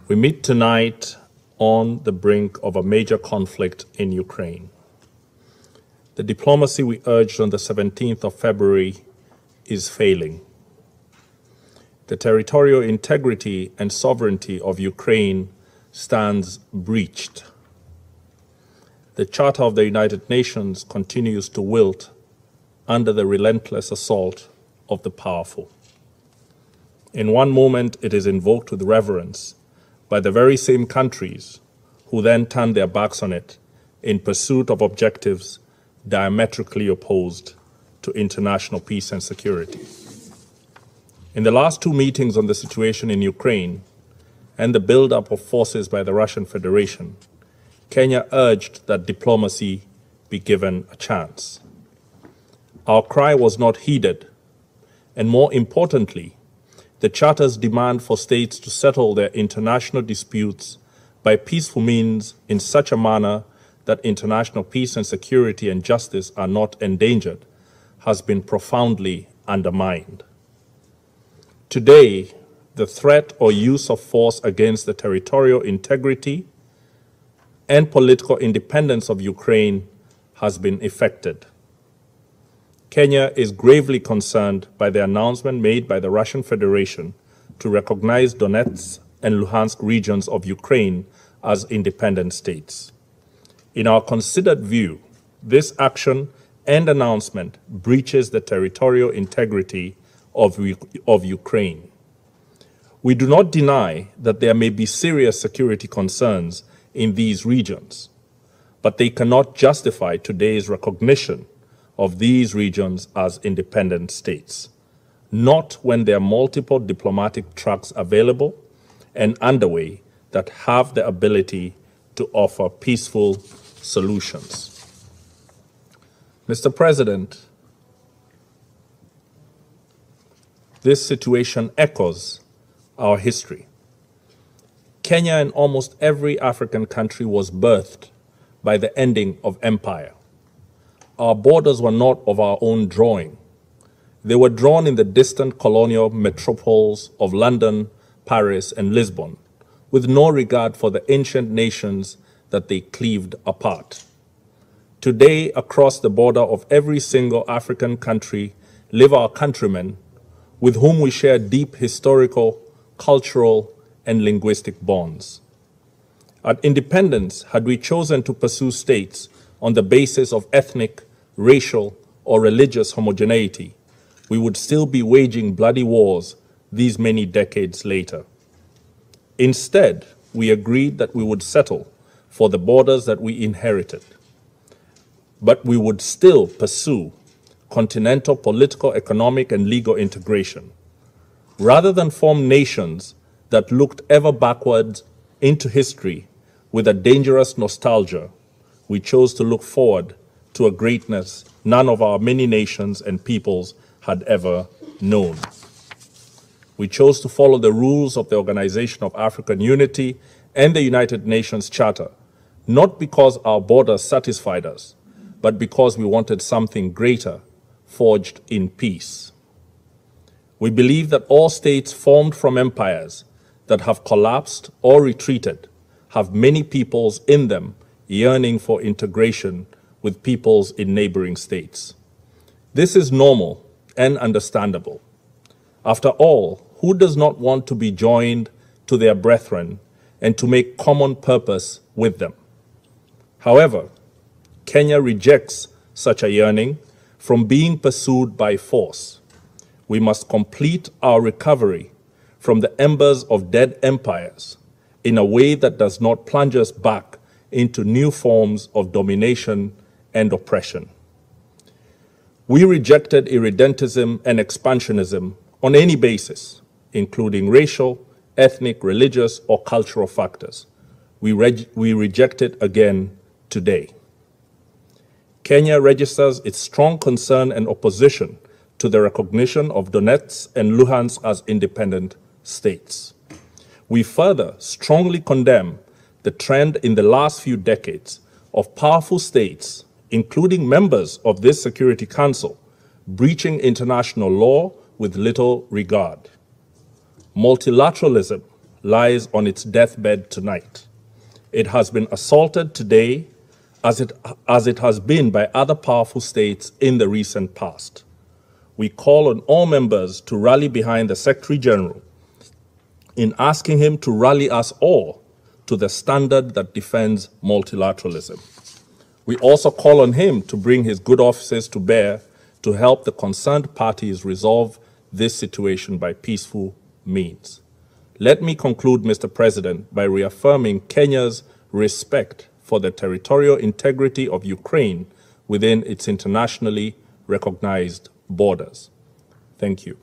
We meet tonight on the brink of a major conflict in Ukraine. The diplomacy we urged on the 17th of February is failing. The territorial integrity and sovereignty of Ukraine stands breached. The Charter of the United Nations continues to wilt under the relentless assault of the powerful. In one moment, it is invoked with reverence by the very same countries who then turn their backs on it in pursuit of objectives diametrically opposed to international peace and security. In the last two meetings on the situation in Ukraine and the buildup of forces by the Russian Federation, Kenya urged that diplomacy be given a chance. Our cry was not heeded, and more importantly, the Charter's demand for states to settle their international disputes by peaceful means in such a manner that international peace and security and justice are not endangered has been profoundly undermined. Today, the threat or use of force against the territorial integrity and political independence of Ukraine has been effected. Kenya is gravely concerned by the announcement made by the Russian Federation to recognize Donetsk and Luhansk regions of Ukraine as independent states. In our considered view, this action and announcement breaches the territorial integrity of Ukraine. We do not deny that there may be serious security concerns in these regions, but they cannot justify today's recognition of these regions as independent states, not when there are multiple diplomatic tracks available and underway that have the ability to offer peaceful solutions. Mr. President, this situation echoes our history. Kenya and almost every African country was birthed by the ending of empire. Our borders were not of our own drawing. They were drawn in the distant colonial metropoles of London, Paris, and Lisbon, with no regard for the ancient nations that they cleaved apart. Today, across the border of every single African country live our countrymen with whom we share deep historical, cultural, and linguistic bonds. At independence, had we chosen to pursue states on the basis of ethnic, racial, or religious homogeneity, we would still be waging bloody wars these many decades later. Instead, we agreed that we would settle for the borders that we inherited, but we would still pursue continental political, economic, and legal integration. Rather than form nations that looked ever backwards into history with a dangerous nostalgia, we chose to look forward to a greatness none of our many nations and peoples had ever known. We chose to follow the rules of the Organization of African Unity and the United Nations Charter, not because our borders satisfied us, but because we wanted something greater, forged in peace. We believe that all states formed from empires that have collapsed or retreated have many peoples in them yearning for integration with peoples in neighboring states. This is normal and understandable. After all, who does not want to be joined to their brethren and to make common purpose with them? However, Kenya rejects such a yearning from being pursued by force. We must complete our recovery from the embers of dead empires in a way that does not plunge us back into new forms of domination and oppression. We rejected irredentism and expansionism on any basis, including racial, ethnic, religious, or cultural factors. We reject it again today. Kenya registers its strong concern and opposition to the recognition of Donetsk and Luhansk as independent states. We further strongly condemn the trend in the last few decades of powerful states, including members of this Security Council, breaching international law with little regard. Multilateralism lies on its deathbed tonight. It has been assaulted today as it has been by other powerful states in the recent past. We call on all members to rally behind the Secretary General in asking him to rally us all to the standard that defends multilateralism. We also call on him to bring his good offices to bear to help the concerned parties resolve this situation by peaceful means. Let me conclude, Mr. President, by reaffirming Kenya's respect for the territorial integrity of Ukraine within its internationally recognized borders. Thank you.